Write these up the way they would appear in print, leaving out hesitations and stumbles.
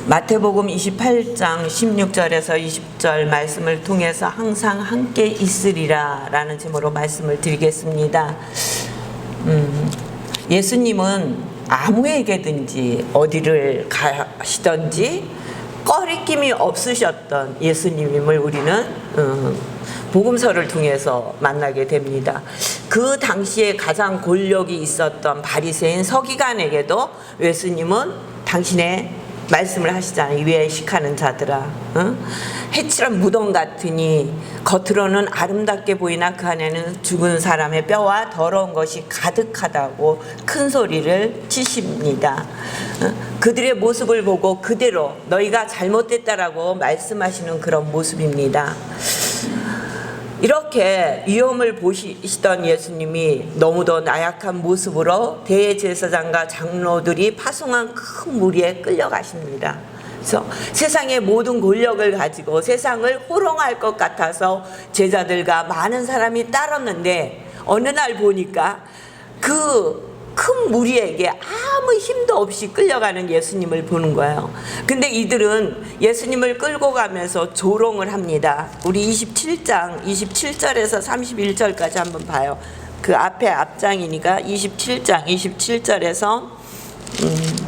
마태복음 28장 16절에서 20절 말씀을 통해서 항상 함께 있으리라 라는 제목으로 말씀을 드리겠습니다. 예수님은 아무에게든지 어디를 가시든지 꺼리낌이 없으셨던 예수님임을 우리는 복음서를 통해서 만나게 됩니다. 그 당시에 가장 권력이 있었던 바리새인 서기관에게도 예수님은 당신의 말씀을 하시잖아요. 외식하는 자들아, 해칠한 무덤 같으니 겉으로는 아름답게 보이나 그 안에는 죽은 사람의 뼈와 더러운 것이 가득하다고 큰 소리를 치십니다. 그들의 모습을 보고 그대로 너희가 잘못됐다라고 말씀하시는 그런 모습입니다. 이렇게 위험을 보시던 예수님이 너무도 나약한 모습으로 대제사장과 장로들이 파송한 큰 무리에 끌려가십니다. 그래서 세상의 모든 권력을 가지고 세상을 호롱할 것 같아서 제자들과 많은 사람이 따랐는데 어느 날 보니까 그 큰 무리에게 아무 힘도 없이 끌려가는 예수님을 보는 거예요. 근데 이들은 예수님을 끌고 가면서 조롱을 합니다. 우리 27장 27절에서 31절까지 한번 봐요. 그 앞에 앞장이니까 27장 27절에서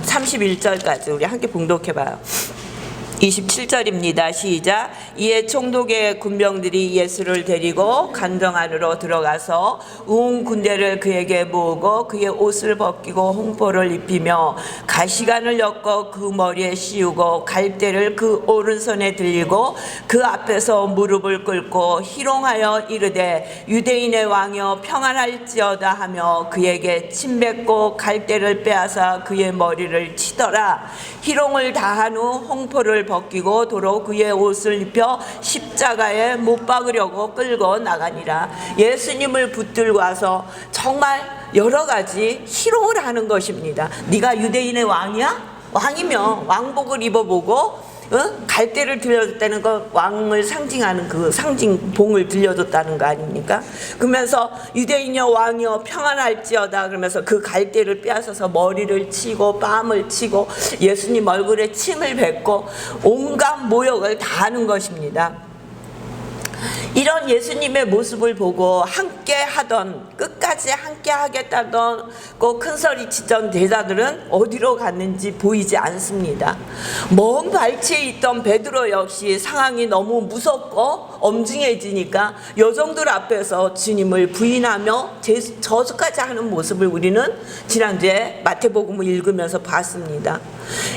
31절까지 우리 함께 봉독해 봐요. 27절입니다. 시작. 이에 총독의 군병들이 예수를 데리고 관정 안으로 들어가서 온 군대를 그에게 모으고 그의 옷을 벗기고 홍포를 입히며 가시관을 엮어 그 머리에 씌우고 갈대를 그 오른손에 들리고 그 앞에서 무릎을 꿇고 희롱하여 이르되 유대인의 왕이여 평안할지어다 하며 그에게 침 뱉고 갈대를 빼앗아 그의 머리를 치더라. 희롱을 다한 후 홍포를 벗기고 도로 그의 옷을 입혀 십자가에 못 박으려고 끌고 나가니라. 예수님을 붙들고 와서 정말 여러 가지 희롱을 하는 것입니다. 네가 유대인의 왕이야? 왕이면 왕복을 입어보고 갈대를 들려줬다는 건 왕을 상징하는 그 상징봉을 들려줬다는 거 아닙니까? 그러면서 유대인여 왕이여 평안할지어다 그러면서 그 갈대를 빼앗아서 머리를 치고 뺨을 치고 예수님 얼굴에 침을 뱉고 온갖 모욕을 다 하는 것입니다. 이런 예수님의 모습을 보고 함께 하던 끝까지 함께 하겠다던 그 큰소리 치던 제자들은 어디로 갔는지 보이지 않습니다. 먼 발치에 있던 베드로 역시 상황이 너무 무섭고 엄중해지니까 여종들 앞에서 주님을 부인하며 저주까지 하는 모습을 우리는 지난주에 마태복음을 읽으면서 봤습니다.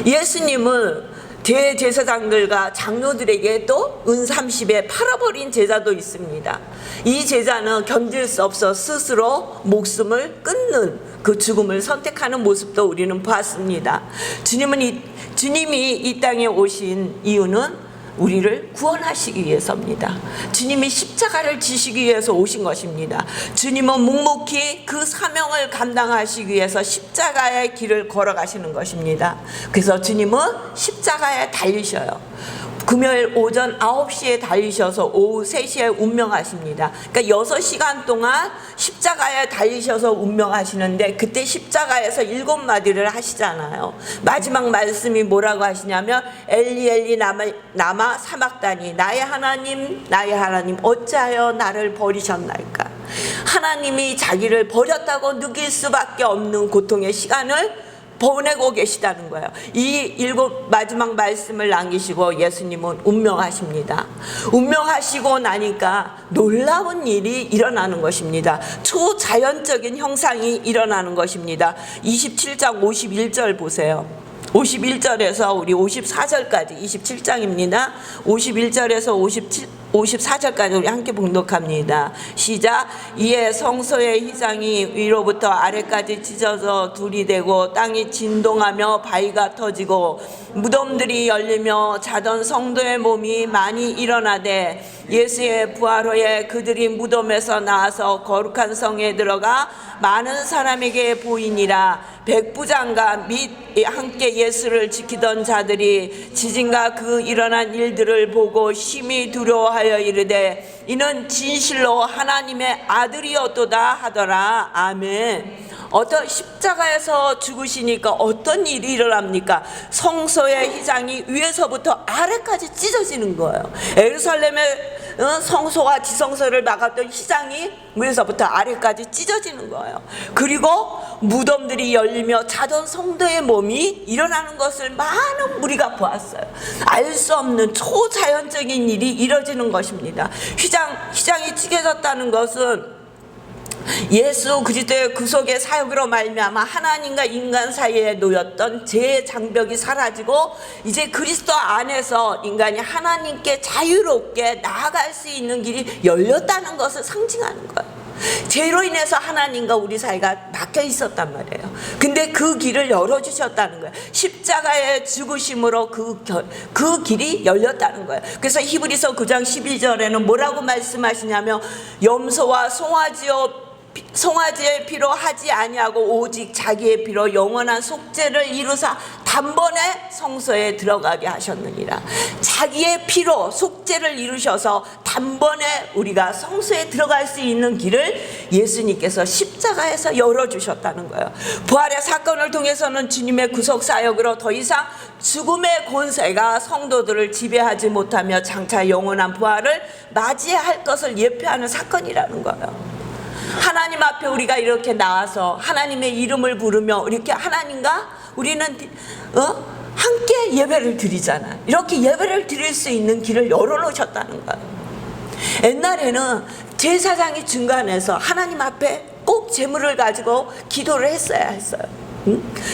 예수님은 대제사장들과 장로들에게도 은30에 팔아버린 제자도 있습니다. 이 제자는 견딜 수 없어 스스로 목숨을 끊는 그 죽음을 선택하는 모습도 우리는 봤습니다. 주님이 이 땅에 오신 이유는 우리를 구원하시기 위해서입니다. 주님이 십자가를 지시기 위해서 오신 것입니다. 주님은 묵묵히 그 사명을 감당하시기 위해서 십자가의 길을 걸어가시는 것입니다. 그래서 주님은 십자가에 달리셔요. 금요일 오전 9시에 달리셔서 오후 3시에 운명하십니다. 그러니까 6시간 동안 십자가에 달리셔서 운명하시는데 그때 십자가에서 7마디를 하시잖아요. 마지막 말씀이 뭐라고 하시냐면 엘리 엘리 라마 사박다니 나의 하나님 어찌하여 나를 버리셨나이까. 하나님이 자기를 버렸다고 느낄 수밖에 없는 고통의 시간을 보내고 계시다는 거예요. 이 7 마지막 말씀을 남기시고 예수님은 운명하십니다. 운명하시고 나니까 놀라운 일이 일어나는 것입니다. 초자연적인 형상이 일어나는 것입니다. 27장 51절 보세요. 51절에서 우리 54절까지 27장입니다. 51절에서 54절까지 우리 함께 봉독합니다. 시작. 이에 성소의 휘장이 위로부터 아래까지 찢어져 둘이 되고 땅이 진동하며 바위가 터지고 무덤들이 열리며 자던 성도의 몸이 많이 일어나되 예수의 부활 후에 그들이 무덤에서 나와서 거룩한 성에 들어가 많은 사람에게 보이니라. 백부장과 및 함께 예수를 지키던 자들이 지진과 그 일어난 일들을 보고 심히 두려워하여 이르되 이는 진실로 하나님의 아들이었도다 하더라. 아멘. 어떤 십자가에서 죽으시니까 어떤 일이 일어납니까? 성소의 휘장이 위에서부터 아래까지 찢어지는 거예요. 예루살렘의 성소와 지성소를 막았던 휘장이 위에서부터 아래까지 찢어지는 거예요. 그리고 무덤들이 열리며 자던 성도의 몸이 일어나는 것을 많은 무리가 보았어요. 알 수 없는 초자연적인 일이 이뤄지는 것입니다. 휘장이 찢어졌다는 것은 예수 그리스도의 구속의 사역으로 말미암아 하나님과 인간 사이에 놓였던 죄의 장벽이 사라지고 이제 그리스도 안에서 인간이 하나님께 자유롭게 나아갈 수 있는 길이 열렸다는 것을 상징하는 거예요. 죄로 인해서 하나님과 우리 사이가 막혀 있었단 말이에요. 근데 그 길을 열어주셨다는 거예요. 십자가의 죽으심으로 그 길이 열렸다는 거예요. 그래서 히브리서 9장 12절에는 뭐라고 말씀하시냐면 염소와 송아지의 피로 하지 아니하고 오직 자기의 피로 영원한 속죄를 이루사 단번에 성소에 들어가게 하셨느니라. 자기의 피로 속죄를 이루셔서 단번에 우리가 성소에 들어갈 수 있는 길을 예수님께서 십자가에서 열어주셨다는 거예요. 부활의 사건을 통해서는 주님의 구속 사역으로 더 이상 죽음의 권세가 성도들을 지배하지 못하며 장차 영원한 부활을 맞이할 것을 예표하는 사건이라는 거예요. 하나님 앞에 우리가 이렇게 나와서 하나님의 이름을 부르며 이렇게 하나님과 우리는 함께 예배를 드리잖아요. 이렇게 예배를 드릴 수 있는 길을 열어놓으셨다는 거예요. 옛날에는 제사장이 중간에서 하나님 앞에 꼭 제물을 가지고 기도를 했어야 했어요.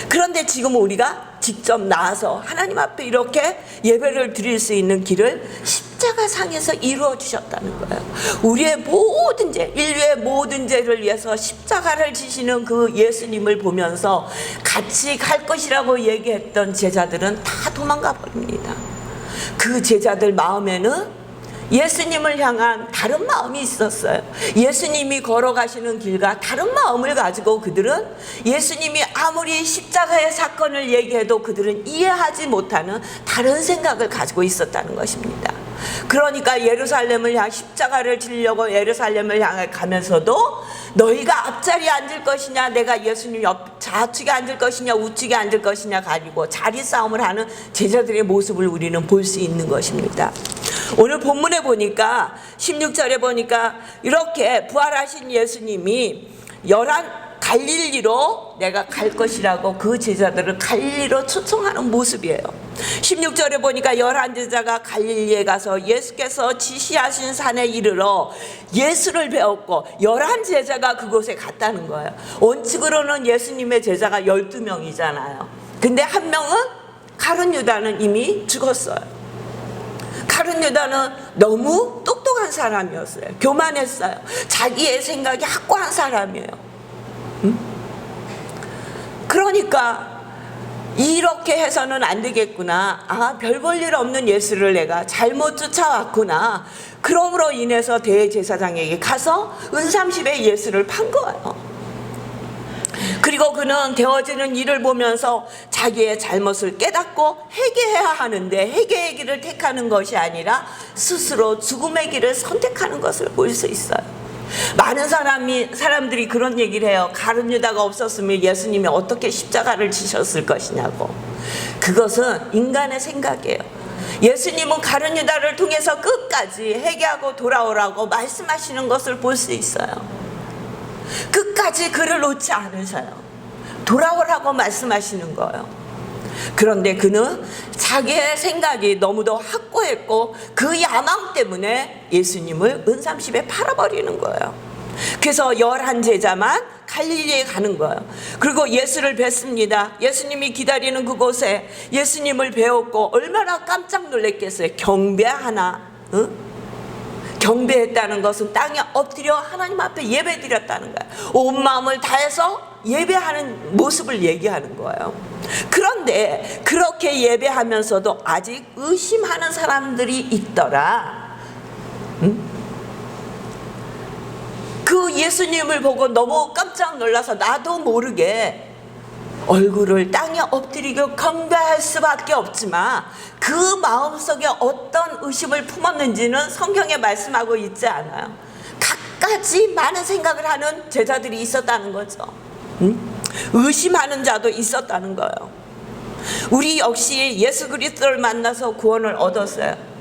그런데 지금 우리가 직접 나와서 하나님 앞에 이렇게 예배를 드릴 수 있는 길을 십자가 상에서 이루어 주셨다는 거예요. 우리의 모든 죄, 인류의 모든 죄를 위해서 십자가를 지시는 그 예수님을 보면서 같이 갈 것이라고 얘기했던 제자들은 다 도망가 버립니다. 그 제자들 마음에는 예수님을 향한 다른 마음이 있었어요. 예수님이 걸어가시는 길과 다른 마음을 가지고 그들은 예수님이 아무리 십자가의 사건을 얘기해도 그들은 이해하지 못하는 다른 생각을 가지고 있었다는 것입니다. 그러니까 예루살렘을 향해 십자가를 지려고 예루살렘을 향해 가면서도 너희가 앞자리에 앉을 것이냐, 내가 예수님 좌측에 앉을 것이냐 우측에 앉을 것이냐 가지고 자리 싸움을 하는 제자들의 모습을 우리는 볼 수 있는 것입니다. 오늘 본문에 보니까 16절에 보니까 이렇게 부활하신 예수님이 갈릴리로 내가 갈 것이라고 그 제자들을 갈릴리로 초청하는 모습이에요. 16절에 보니까 11제자가 갈릴리에 가서 예수께서 지시하신 산에 이르러 예수를 배웠고 11제자가 그곳에 갔다는 거예요. 원칙으로는 예수님의 제자가 12명이잖아요. 근데 한 명은 가룟 유다는 이미 죽었어요. 가룟 유다는 너무 똑똑한 사람이었어요. 교만했어요. 자기의 생각이 확고한 사람이에요. 그러니까 이렇게 해서는 안 되겠구나. 별 볼 일 없는 예수를 내가 잘못 쫓아왔구나. 그러므로 인해서 대제사장에게 가서 은삼십에 예수를 판 거예요. 그리고 그는 되어지는 일을 보면서 자기의 잘못을 깨닫고 회개해야 하는데 회개의 길을 택하는 것이 아니라 스스로 죽음의 길을 선택하는 것을 볼 수 있어요. 많은 사람들이 그런 얘기를 해요. 가룟 유다가 없었으면 예수님이 어떻게 십자가를 지셨을 것이냐고. 그것은 인간의 생각이에요. 예수님은 가룟 유다를 통해서 끝까지 회개하고 돌아오라고 말씀하시는 것을 볼 수 있어요. 끝까지 그를 놓지 않으셔요. 돌아오라고 말씀하시는 거예요. 그런데 그는 자기의 생각이 너무도 확고했고 그 야망 때문에 예수님을 은삼십에 팔아버리는 거예요. 그래서 11제자만 갈릴리에 가는 거예요. 그리고 예수를 뵙습니다. 예수님이 기다리는 그곳에 예수님을 배웠고 얼마나 깜짝 놀랐겠어요. 경배하나? 경배했다는 것은 땅에 엎드려 하나님 앞에 예배드렸다는 거예요. 온 마음을 다해서 예배하는 모습을 얘기하는 거예요. 그런데 그렇게 예배하면서도 아직 의심하는 사람들이 있더라. 그 예수님을 보고 너무 깜짝 놀라서 나도 모르게 얼굴을 땅에 엎드리고 경배할 수밖에 없지만 그 마음속에 어떤 의심을 품었는지는 성경에 말씀하고 있지 않아요. 갖가지 많은 생각을 하는 제자들이 있었다는 거죠. 의심하는 자도 있었다는 거예요. 우리 역시 예수 그리스도를 만나서 구원을 얻었어요.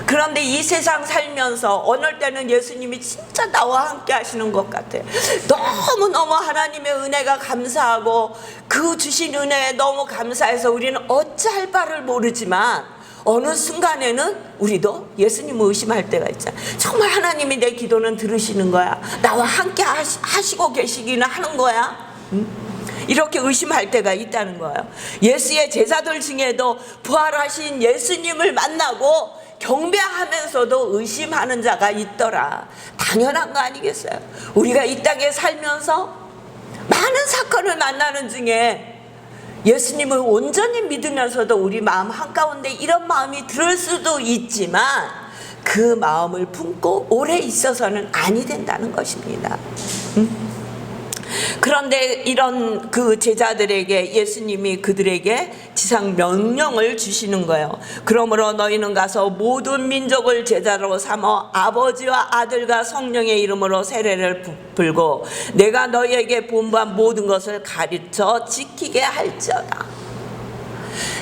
그런데 이 세상 살면서 어느 때는 예수님이 진짜 나와 함께 하시는 것 같아요. 너무너무 하나님의 은혜가 감사하고 그 주신 은혜에 너무 감사해서 우리는 어찌할 바를 모르지만 어느 순간에는 우리도 예수님을 의심할 때가 있잖아요. 정말 하나님이 내 기도는 들으시는 거야? 나와 함께 하시고 계시기는 하는 거야? 이렇게 의심할 때가 있다는 거예요. 예수의 제자들 중에도 부활하신 예수님을 만나고 경배하면서도 의심하는 자가 있더라. 당연한 거 아니겠어요? 우리가 이 땅에 살면서 많은 사건을 만나는 중에 예수님을 온전히 믿으면서도 우리 마음 한가운데 이런 마음이 들을 수도 있지만 그 마음을 품고 오래 있어서는 아니 된다는 것입니다. 그런데 이런 그 제자들에게 예수님이 그들에게 지상 명령을 주시는 거예요. 그러므로 너희는 가서 모든 민족을 제자로 삼아 아버지와 아들과 성령의 이름으로 세례를 베풀고 내가 너희에게 분부한 모든 것을 가르쳐 지키게 할지어다.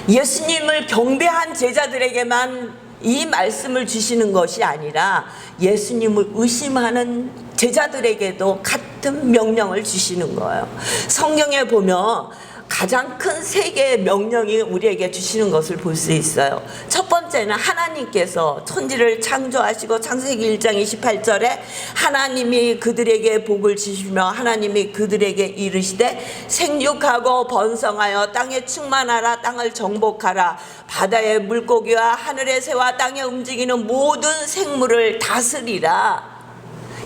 예수님을 경배한 제자들에게만 이 말씀을 주시는 것이 아니라 예수님을 의심하는 제자들에게도 같은 명령을 주시는 거예요. 성경에 보면 가장 큰 세 개의 명령이 우리에게 주시는 것을 볼 수 있어요. 첫 번째는 하나님께서 천지를 창조하시고 창세기 1장 28절에 하나님이 그들에게 복을 주시며 하나님이 그들에게 이르시되 생육하고 번성하여 땅에 충만하라 땅을 정복하라 바다의 물고기와 하늘의 새와 땅에 움직이는 모든 생물을 다스리라.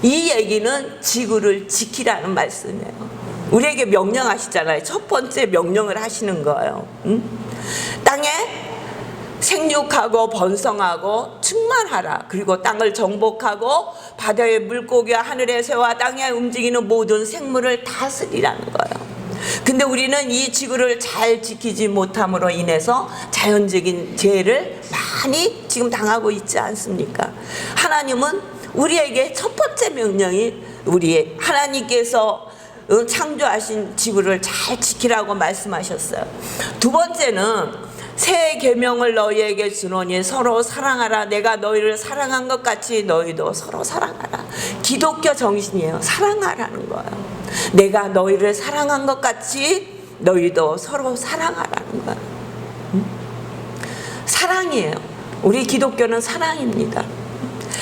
이 얘기는 지구를 지키라는 말씀이에요. 우리에게 명령하시잖아요. 첫 번째 명령을 하시는 거예요. 땅에 생육하고 번성하고 충만하라. 그리고 땅을 정복하고 바다의 물고기와 하늘의 새와 땅에 움직이는 모든 생물을 다스리라는 거예요. 근데 우리는 이 지구를 잘 지키지 못함으로 인해서 자연적인 재해를 많이 지금 당하고 있지 않습니까? 하나님은 우리에게 첫 번째 명령이 우리의 하나님께서 창조하신 지구를 잘 지키라고 말씀하셨어요. 두 번째는 새 계명을 너희에게 주노니 서로 사랑하라. 내가 너희를 사랑한 것 같이 너희도 서로 사랑하라. 기독교 정신이에요. 사랑하라는 거예요. 내가 너희를 사랑한 것 같이 너희도 서로 사랑하라는 거예요. 사랑이에요. 우리 기독교는 사랑입니다.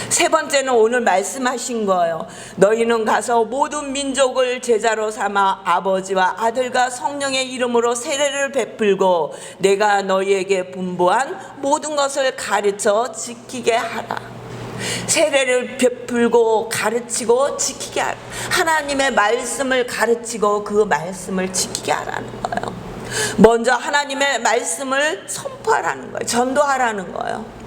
세 번째는 오늘 말씀하신 거예요. 너희는 가서 모든 민족을 제자로 삼아 아버지와 아들과 성령의 이름으로 세례를 베풀고 내가 너희에게 분부한 모든 것을 가르쳐 지키게 하라. 세례를 베풀고 가르치고 지키게 하라. 하나님의 말씀을 가르치고 그 말씀을 지키게 하라는 거예요. 먼저 하나님의 말씀을 선포하라는 거예요. 전도하라는 거예요.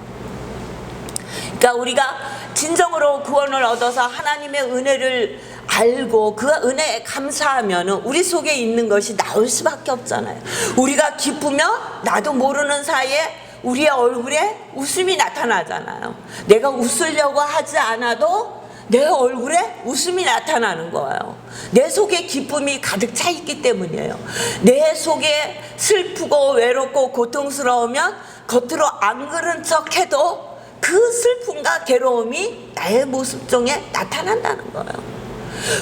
그러니까 우리가 진정으로 구원을 얻어서 하나님의 은혜를 알고 그 은혜에 감사하면 우리 속에 있는 것이 나올 수밖에 없잖아요. 우리가 기쁘면 나도 모르는 사이에 우리의 얼굴에 웃음이 나타나잖아요. 내가 웃으려고 하지 않아도 내 얼굴에 웃음이 나타나는 거예요. 내 속에 기쁨이 가득 차 있기 때문이에요. 내 속에 슬프고 외롭고 고통스러우면 겉으로 안 그런 척해도 그 슬픔과 괴로움이 나의 모습 중에 나타난다는 거예요.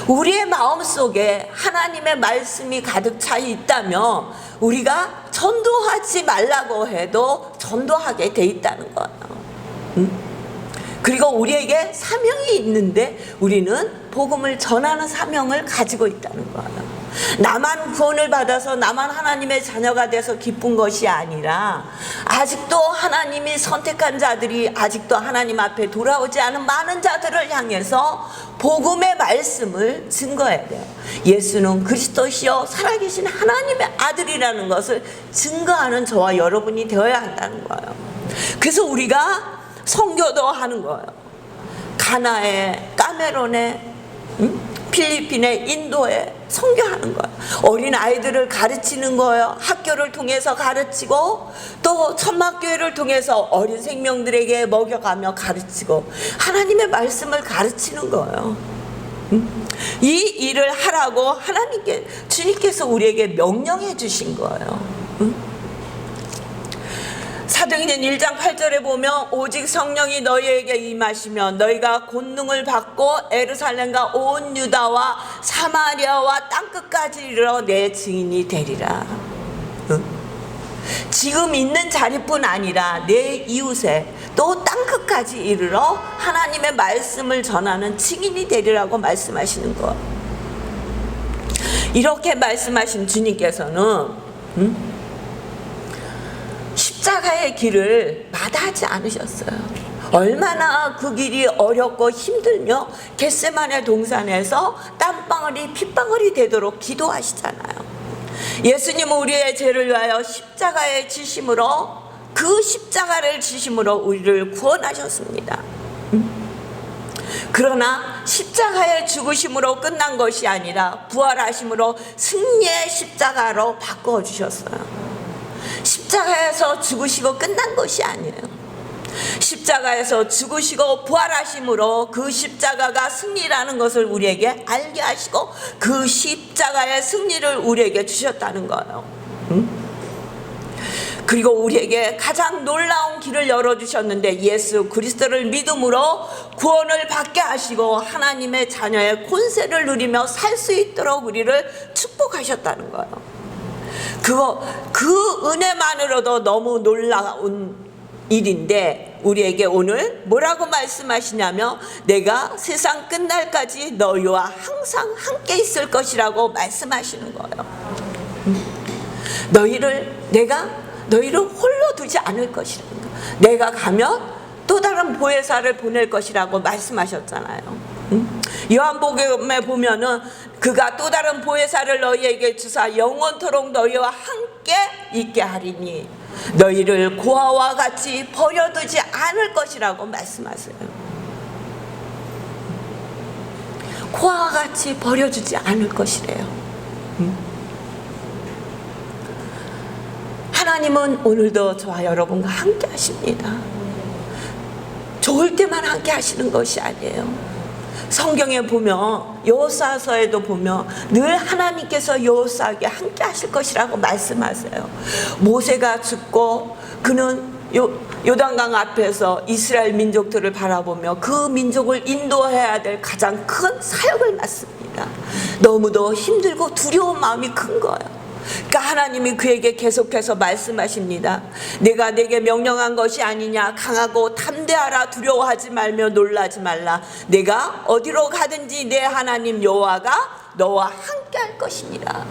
우리의 마음속에 하나님의 말씀이 가득 차 있다면 우리가 전도하지 말라고 해도 전도하게 돼 있다는 거예요. 그리고 우리에게 사명이 있는데 우리는 복음을 전하는 사명을 가지고 있다는 거예요. 나만 구원을 받아서 나만 하나님의 자녀가 돼서 기쁜 것이 아니라 아직도 하나님이 선택한 자들이 아직도 하나님 앞에 돌아오지 않은 많은 자들을 향해서 복음의 말씀을 증거해야 돼요. 예수는 그리스도시요 살아계신 하나님의 아들이라는 것을 증거하는 저와 여러분이 되어야 한다는 거예요. 그래서 우리가 선교도 하는 거예요. 가나에, 카메론에, 필리핀에, 인도에 선교하는 거예요. 어린 아이들을 가르치는 거예요. 학교를 통해서 가르치고 또 천막교회를 통해서 어린 생명들에게 먹여가며 가르치고 하나님의 말씀을 가르치는 거예요. 이 일을 하라고 하나님께, 주님께서 우리에게 명령해 주신 거예요. 응? 사도행전 1장 8절에 보면 오직 성령이 너희에게 임하시면 너희가 권능을 받고 예루살렘과 온 유다와 사마리아와 땅끝까지 이르러 내 증인이 되리라. 응? 지금 있는 자리뿐 아니라 내 이웃에 또 땅끝까지 이르러 하나님의 말씀을 전하는 증인이 되리라고 말씀하시는 것. 이렇게 말씀하신 주님께서는 십자가의 길을 마다하지 않으셨어요. 얼마나 그 길이 어렵고 힘들며 겟세마네 동산에서 땀방울이 핏방울이 되도록 기도하시잖아요. 예수님은 우리의 죄를 위하여 십자가에 지심으로, 그 십자가를 지심으로 우리를 구원하셨습니다. 그러나 십자가의 죽으심으로 끝난 것이 아니라 부활하심으로 승리의 십자가로 바꿔주셨어요. 십자가에서 죽으시고 끝난 것이 아니에요. 십자가에서 죽으시고 부활하심으로 그 십자가가 승리라는 것을 우리에게 알게 하시고 그 십자가의 승리를 우리에게 주셨다는 거예요. 그리고 우리에게 가장 놀라운 길을 열어주셨는데, 예수 그리스도를 믿음으로 구원을 받게 하시고 하나님의 자녀의 권세를 누리며 살 수 있도록 우리를 축복하셨다는 거예요. 그 은혜만으로도 너무 놀라운 일인데, 우리에게 오늘 뭐라고 말씀하시냐면 내가 세상 끝날까지 너희와 항상 함께 있을 것이라고 말씀하시는 거예요. 내가 너희를 홀로 두지 않을 것이라는 거예요. 내가 가면 또 다른 보혜사를 보낼 것이라고 말씀하셨잖아요. 요한복음에 보면은 그가 또 다른 보혜사를 너희에게 주사 영원토록 너희와 함께 있게 하리니 너희를 고아와 같이 버려두지 않을 것이라고 말씀하세요. 고아와 같이 버려두지 않을 것이래요. 하나님은 오늘도 저와 여러분과 함께 하십니다. 좋을 때만 함께 하시는 것이 아니에요. 성경에 보면, 여호수아서에도 보면 늘 하나님께서 여호수아에게 함께 하실 것이라고 말씀하세요. 모세가 죽고 그는 요단강 앞에서 이스라엘 민족들을 바라보며 그 민족을 인도해야 될 가장 큰 사역을 맡습니다. 너무도 힘들고 두려운 마음이 큰 거예요. 그러니까 하나님이 그에게 계속해서 말씀하십니다. 내가 내게 명령한 것이 아니냐. 강하고 담대하라. 두려워하지 말며 놀라지 말라. 내가 어디로 가든지 내 하나님 여호와가 너와 함께 할 것이니라.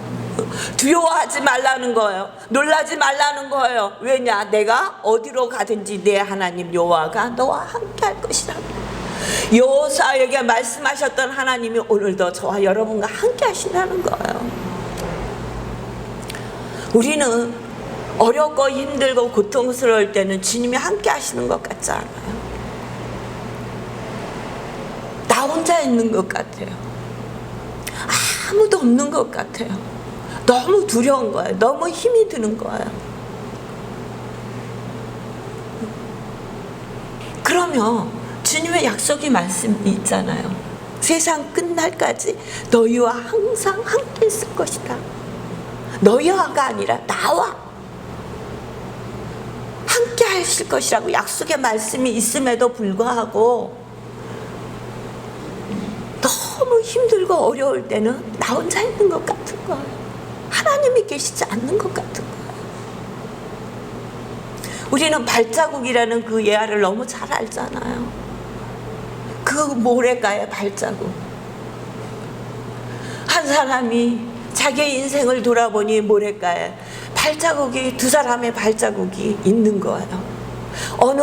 두려워하지 말라는 거예요. 놀라지 말라는 거예요. 왜냐? 내가 어디로 가든지 내 하나님 여호와가 너와 함께 할 것이라. 여호수아에게 말씀하셨던 하나님이 오늘도 저와 여러분과 함께 하신다는 거예요. 우리는 어렵고 힘들고 고통스러울 때는 주님이 함께 하시는 것 같지 않아요? 나 혼자 있는 것 같아요. 아무도 없는 것 같아요. 너무 두려운 거예요. 너무 힘이 드는 거예요. 그러면 주님의 약속이 말씀이 있잖아요. 세상 끝날까지 너희와 항상 함께 있을 것이다. 너희와가 아니라 나와 함께 하실 것이라고 약속의 말씀이 있음에도 불구하고 너무 힘들고 어려울 때는 나 혼자 있는 것 같은 거예요. 하나님이 계시지 않는 것 같은 거예요. 우리는 발자국이라는 그 예화를 너무 잘 알잖아요. 그 모래가의 발자국. 한 사람이 자기의 인생을 돌아보니 모래가에 발자국이, 두 사람의 발자국이 있는 거예요. 어느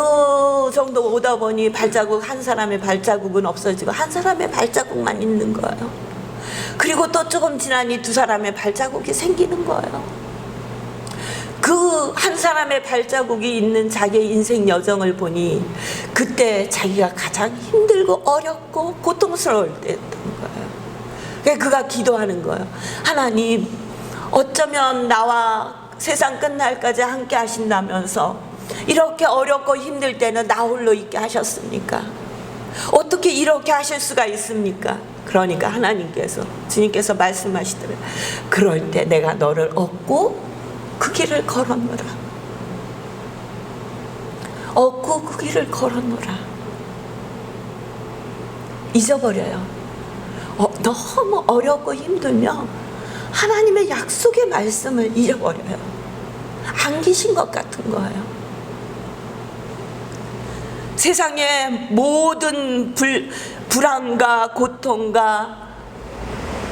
정도 오다 보니 한 사람의 발자국은 없어지고 한 사람의 발자국만 있는 거예요. 그리고 또 조금 지나니 두 사람의 발자국이 생기는 거예요. 그 한 사람의 발자국이 있는 자기의 인생 여정을 보니 그때 자기가 가장 힘들고 어렵고 고통스러울 때였던 거예요. 그가 기도하는 거예요. 하나님, 어쩌면 나와 세상 끝날까지 함께 하신다면서 이렇게 어렵고 힘들 때는 나 홀로 있게 하셨습니까? 어떻게 이렇게 하실 수가 있습니까? 그러니까 하나님께서, 주님께서 말씀하시더래요. 그럴 때 내가 너를 얻고 그 길을 걸었노라. 얻고 그 길을 걸었노라. 잊어버려요. 너무 어렵고 힘들면 하나님의 약속의 말씀을 잃어버려요. 안기신 것 같은 거예요. 세상의 모든 불안과 고통과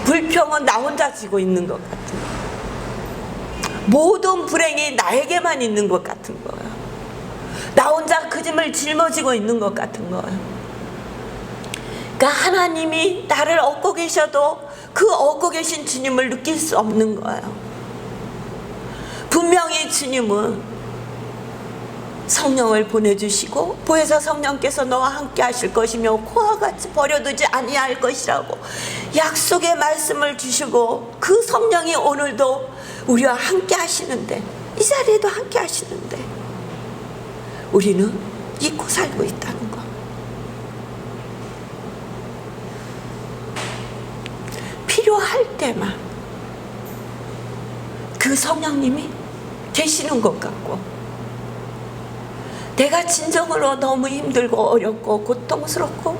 불평은 나 혼자 지고 있는 것 같은 거예요. 모든 불행이 나에게만 있는 것 같은 거예요. 나 혼자 그 짐을 짊어지고 있는 것 같은 거예요. 그러니까 하나님이 나를 얻고 계셔도 그 얻고 계신 주님을 느낄 수 없는 거예요. 분명히 주님은 성령을 보내주시고 보혜사 성령께서 너와 함께 하실 것이며 그와 같이 버려두지 아니할 것이라고 약속의 말씀을 주시고 그 성령이 오늘도 우리와 함께 하시는데, 이 자리에도 함께 하시는데 우리는 잊고 살고 있다는 거. 필요할 때만 그 성령님이 계시는 것 같고, 내가 진정으로 너무 힘들고 어렵고 고통스럽고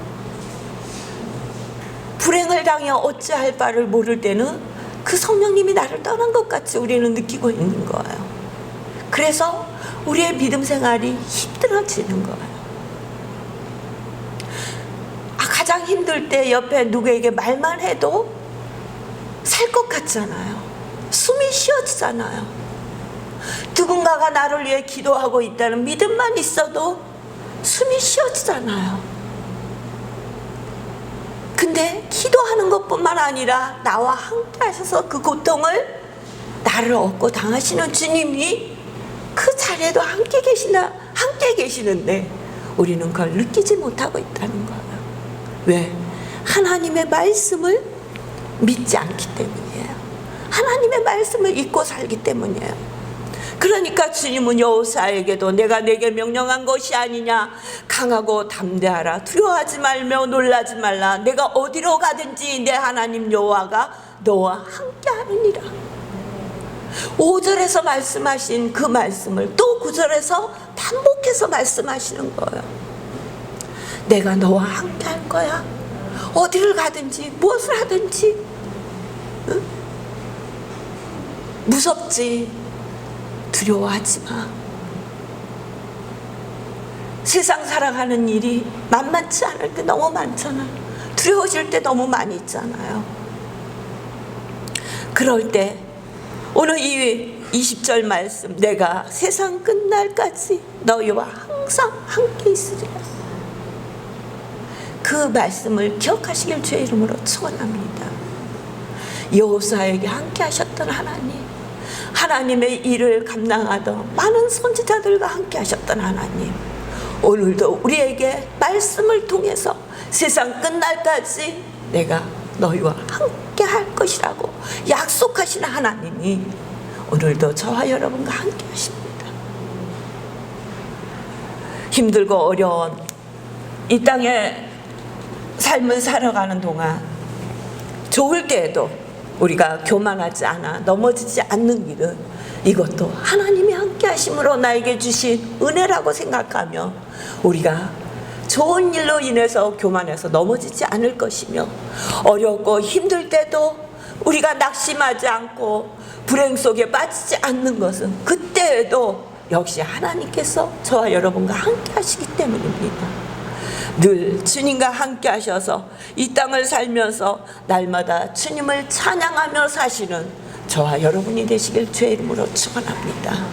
불행을 당해 어찌할 바를 모를 때는 그 성령님이 나를 떠난 것 같이 우리는 느끼고 있는 거예요. 그래서 우리의 믿음 생활이 힘들어지는 거예요. 가장 힘들 때 옆에 누구에게 말만 해도 살 것 같잖아요. 숨이 쉬어지잖아요. 누군가가 나를 위해 기도하고 있다는 믿음만 있어도 숨이 쉬어지잖아요. 근데 기도하는 것뿐만 아니라 나와 함께 하셔서 그 고통을 나를 얻고 당하시는 주님이 그 자리에도 함께 계시는데 우리는 그걸 느끼지 못하고 있다는 거예요. 왜? 하나님의 말씀을 믿지 않기 때문이에요. 하나님의 말씀을 잊고 살기 때문이에요. 그러니까 주님은 여호사에게도 내가 내게 명령한 것이 아니냐, 강하고 담대하라, 두려워하지 말며 놀라지 말라, 내가 어디로 가든지 내 하나님 여호와가 너와 함께 하느니라. 5절에서 말씀하신 그 말씀을 또 9절에서 반복해서 말씀하시는 거예요. 내가 너와 함께 할 거야. 어디를 가든지 무엇을 하든지. 응? 무섭지? 두려워하지 마. 세상 살아가는 일이 만만치 않을 때 너무 많잖아요. 두려워질 때 너무 많이 있잖아요. 그럴 때 오늘 이 20절 말씀, 내가 세상 끝날까지 너희와 항상 함께 있으리라. 그 말씀을 기억하시길 주의 이름으로 축원합니다. 여호사에게 함께 하셨던 하나님, 하나님의 일을 감당하던 많은 선지자들과 함께 하셨던 하나님, 오늘도 우리에게 말씀을 통해서 세상 끝날까지 내가 너희와 함께 할 것이라고 약속하시는 하나님이 오늘도 저와 여러분과 함께 하십니다. 힘들고 어려운 이 땅의 삶을 살아가는 동안 좋을 때에도 우리가 교만하지 않아 넘어지지 않는 일은 이것도 하나님이 함께 하심으로 나에게 주신 은혜라고 생각하며 우리가 좋은 일로 인해서 교만해서 넘어지지 않을 것이며, 어렵고 힘들 때도 우리가 낙심하지 않고 불행 속에 빠지지 않는 것은 그때에도 역시 하나님께서 저와 여러분과 함께 하시기 때문입니다. 늘 주님과 함께 하셔서 이 땅을 살면서 날마다 주님을 찬양하며 사시는 저와 여러분이 되시길 주의 이름으로 축원합니다.